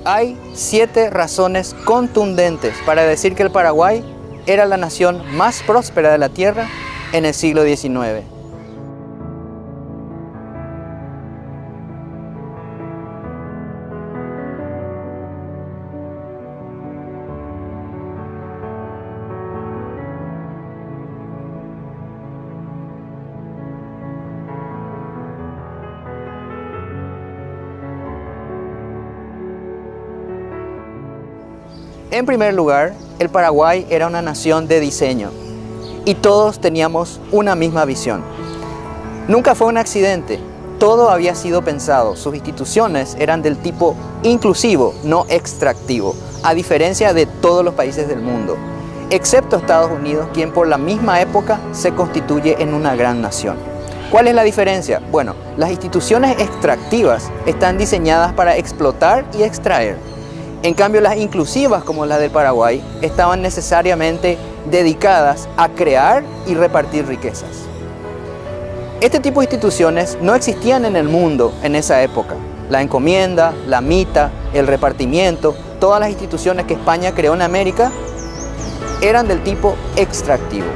Hay 7 razones contundentes para decir que el Paraguay era la nación más próspera de la Tierra en el siglo XIX. En primer lugar, el Paraguay era una nación de diseño y todos teníamos una misma visión. Nunca fue un accidente, todo había sido pensado, sus instituciones eran del tipo inclusivo, no extractivo, a diferencia de todos los países del mundo, excepto Estados Unidos, quien por la misma época se constituye en una gran nación. ¿Cuál es la diferencia? Bueno, las instituciones extractivas están diseñadas para explotar y extraer. En cambio, las inclusivas, como las del Paraguay, estaban necesariamente dedicadas a crear y repartir riquezas. Este tipo de instituciones no existían en el mundo en esa época. La encomienda, la mita, el repartimiento, todas las instituciones que España creó en América eran del tipo extractivo.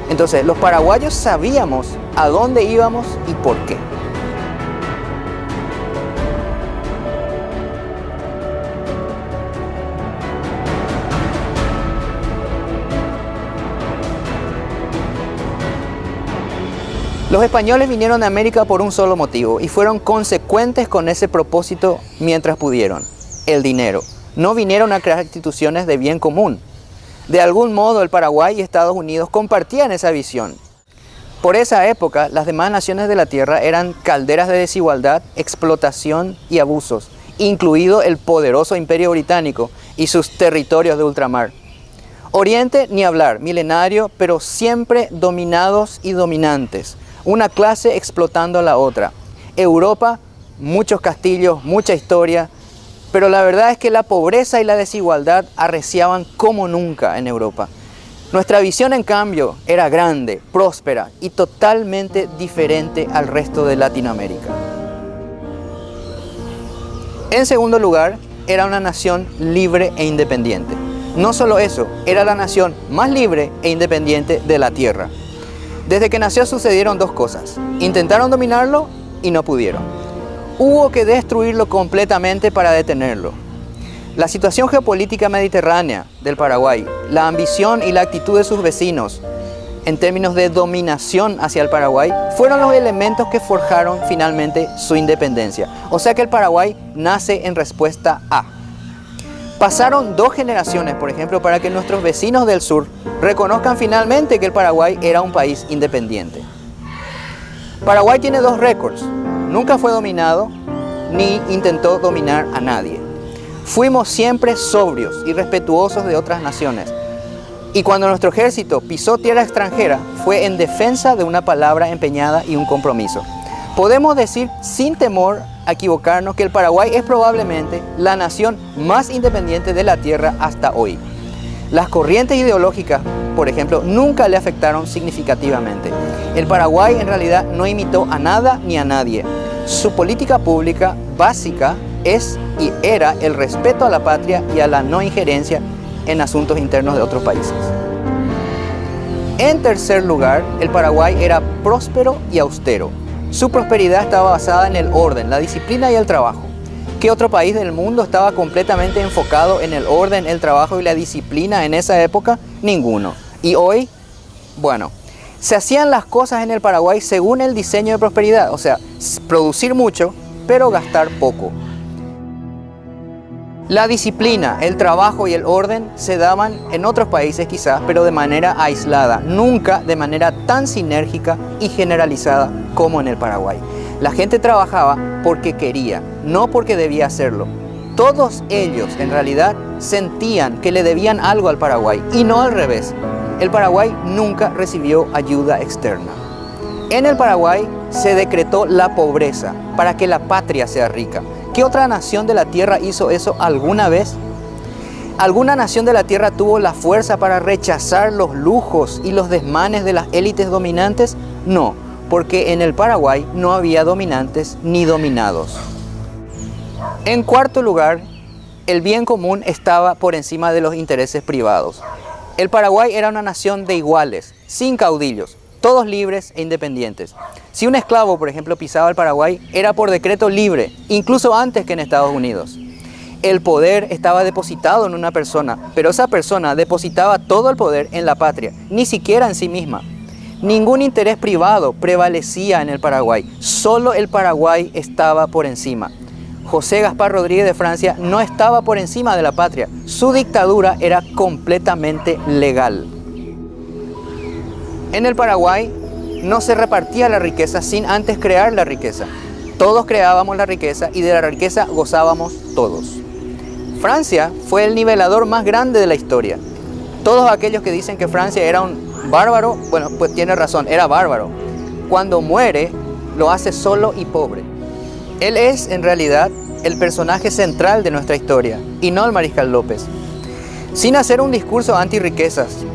Entonces, los paraguayos sabíamos a dónde íbamos y por qué. Los españoles vinieron a América por un solo motivo y fueron consecuentes con ese propósito mientras pudieron: el dinero. No vinieron a crear instituciones de bien común. De algún modo el Paraguay y Estados Unidos compartían esa visión. Por esa época, las demás naciones de la Tierra eran calderas de desigualdad, explotación y abusos, incluido el poderoso Imperio Británico y sus territorios de ultramar. Oriente, ni hablar, milenario, pero siempre dominados y dominantes. Una clase explotando a la otra. Europa, muchos castillos, mucha historia, pero la verdad es que la pobreza y la desigualdad arreciaban como nunca en Europa. Nuestra visión, en cambio, era grande, próspera y totalmente diferente al resto de Latinoamérica. En segundo lugar, era una nación libre e independiente. No solo eso, era la nación más libre e independiente de la Tierra. Desde que nació sucedieron dos cosas: intentaron dominarlo y no pudieron. Hubo que destruirlo completamente para detenerlo. La situación geopolítica mediterránea del Paraguay, la ambición y la actitud de sus vecinos en términos de dominación hacia el Paraguay, fueron los elementos que forjaron finalmente su independencia. O sea que el Paraguay nace en respuesta a. Pasaron 2 generaciones, por ejemplo, para que nuestros vecinos del sur reconozcan finalmente que el Paraguay era un país independiente. Paraguay tiene 2 récords: nunca fue dominado ni intentó dominar a nadie. Fuimos siempre sobrios y respetuosos de otras naciones. Y cuando nuestro ejército pisó tierra extranjera, fue en defensa de una palabra empeñada y un compromiso. Podemos decir sin temor a equivocarnos que el Paraguay es probablemente la nación más independiente de la Tierra hasta hoy. Las corrientes ideológicas, por ejemplo, nunca le afectaron significativamente. El Paraguay en realidad no imitó a nada ni a nadie. Su política pública básica es y era el respeto a la patria y a la no injerencia en asuntos internos de otros países. En tercer lugar, el Paraguay era próspero y austero. Su prosperidad estaba basada en el orden, la disciplina y el trabajo. ¿Qué otro país del mundo estaba completamente enfocado en el orden, el trabajo y la disciplina en esa época? Ninguno. Y hoy, bueno, se hacían las cosas en el Paraguay según el diseño de prosperidad, o sea, producir mucho, pero gastar poco. La disciplina, el trabajo y el orden se daban en otros países quizás, pero de manera aislada, nunca de manera tan sinérgica y generalizada como en el Paraguay. La gente trabajaba porque quería, no porque debía hacerlo. Todos ellos en realidad sentían que le debían algo al Paraguay y no al revés. El Paraguay nunca recibió ayuda externa. En el Paraguay se decretó la pobreza para que la patria sea rica. ¿Qué otra nación de la Tierra hizo eso alguna vez? ¿Alguna nación de la Tierra tuvo la fuerza para rechazar los lujos y los desmanes de las élites dominantes? No, porque en el Paraguay no había dominantes ni dominados. En cuarto lugar, el bien común estaba por encima de los intereses privados. El Paraguay era una nación de iguales, sin caudillos, todos libres e independientes. Si un esclavo, por ejemplo, pisaba el Paraguay, era por decreto libre, incluso antes que en Estados Unidos. El poder estaba depositado en una persona, pero esa persona depositaba todo el poder en la patria, ni siquiera en sí misma. Ningún interés privado prevalecía en el Paraguay, solo el Paraguay estaba por encima. José Gaspar Rodríguez de Francia no estaba por encima de la patria, su dictadura era completamente legal. En el Paraguay no se repartía la riqueza sin antes crear la riqueza. Todos creábamos la riqueza y de la riqueza gozábamos todos. Francia fue el nivelador más grande de la historia. Todos aquellos que dicen que Francia era un bárbaro, bueno, pues tiene razón, era bárbaro. Cuando muere, lo hace solo y pobre. Él es, en realidad, el personaje central de nuestra historia, y no el Mariscal López. Sin hacer un discurso anti-riquezas,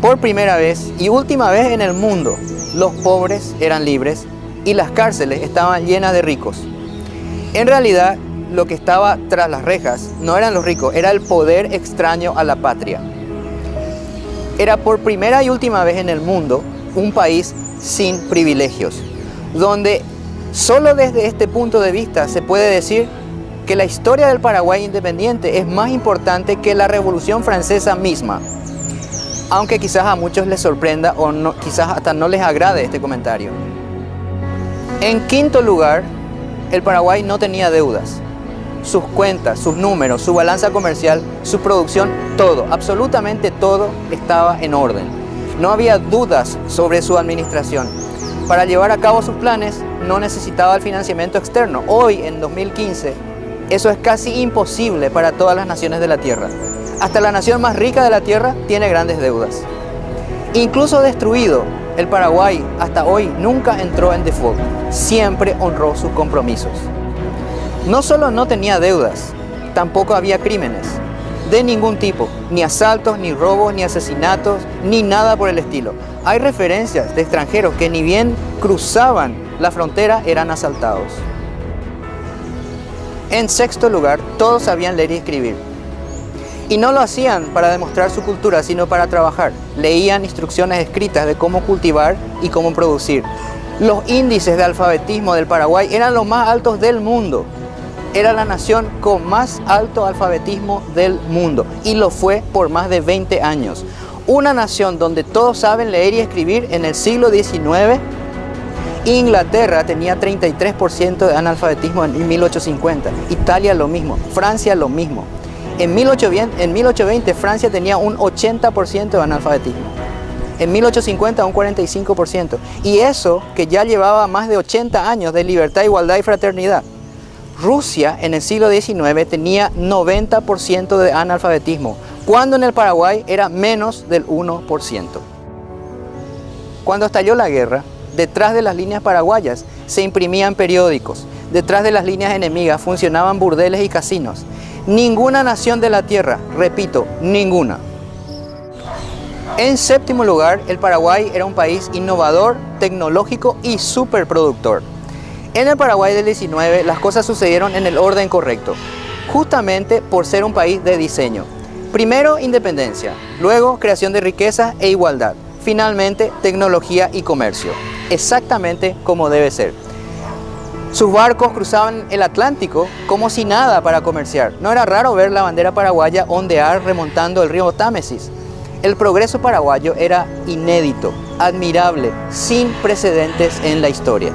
por primera vez y última vez en el mundo, los pobres eran libres y las cárceles estaban llenas de ricos. En realidad, lo que estaba tras las rejas no eran los ricos, era el poder extraño a la patria. Era por primera y última vez en el mundo un país sin privilegios, donde solo desde este punto de vista se puede decir que la historia del Paraguay independiente es más importante que la Revolución Francesa misma. Aunque quizás a muchos les sorprenda o no, quizás hasta no les agrade este comentario. En quinto lugar, el Paraguay no tenía deudas. Sus cuentas, sus números, su balanza comercial, su producción, todo, absolutamente todo estaba en orden. No había dudas sobre su administración. Para llevar a cabo sus planes no necesitaba el financiamiento externo. Hoy, en 2015, eso es casi imposible para todas las naciones de la Tierra. Hasta la nación más rica de la Tierra tiene grandes deudas. Incluso destruido, el Paraguay hasta hoy nunca entró en default. Siempre honró sus compromisos. No solo no tenía deudas, tampoco había crímenes de ningún tipo, ni asaltos, ni robos, ni asesinatos, ni nada por el estilo. Hay referencias de extranjeros que ni bien cruzaban la frontera eran asaltados. En sexto lugar, todos sabían leer y escribir. Y no lo hacían para demostrar su cultura, sino para trabajar. Leían instrucciones escritas de cómo cultivar y cómo producir. Los índices de alfabetismo del Paraguay eran los más altos del mundo. Era la nación con más alto alfabetismo del mundo y lo fue por más de 20 años. Una nación donde todos saben leer y escribir en el siglo XIX. Inglaterra tenía 33% de analfabetismo en 1850, Italia lo mismo, Francia lo mismo. En 1820 Francia tenía un 80% de analfabetismo, en 1850 un 45%. Y eso que ya llevaba más de 80 años de libertad, igualdad y fraternidad. Rusia en el siglo XIX tenía 90% de analfabetismo, cuando en el Paraguay era menos del 1%. Cuando estalló la guerra, detrás de las líneas paraguayas se imprimían periódicos, detrás de las líneas enemigas funcionaban burdeles y casinos. Ninguna nación de la tierra, repito, ninguna. En séptimo lugar, el Paraguay era un país innovador, tecnológico y superproductor. En el Paraguay del 19 las cosas sucedieron en el orden correcto, justamente por ser un país de diseño. Primero independencia, luego creación de riqueza e igualdad, finalmente tecnología y comercio, exactamente como debe ser. Sus barcos cruzaban el Atlántico como si nada para comerciar. No era raro ver la bandera paraguaya ondear remontando el río Támesis. El progreso paraguayo era inédito, admirable, sin precedentes en la historia.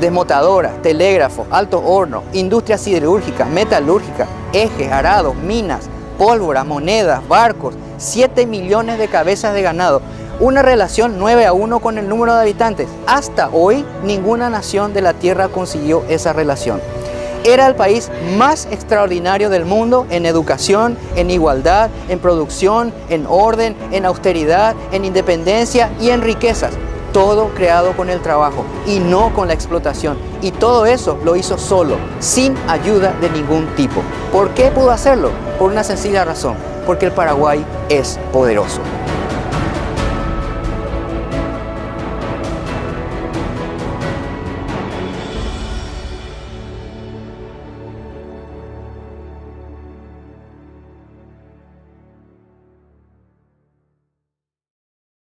Desmotadoras, telégrafos, altos hornos, industria siderúrgica, metalúrgica, ejes, arados, minas, pólvora, monedas, barcos, 7 millones de cabezas de ganado, una relación 9-1 con el número de habitantes. Hasta hoy, ninguna nación de la Tierra consiguió esa relación. Era el país más extraordinario del mundo en educación, en igualdad, en producción, en orden, en austeridad, en independencia y en riquezas. Todo creado con el trabajo y no con la explotación. Y todo eso lo hizo solo, sin ayuda de ningún tipo. ¿Por qué pudo hacerlo? Por una sencilla razón, porque el Paraguay es poderoso.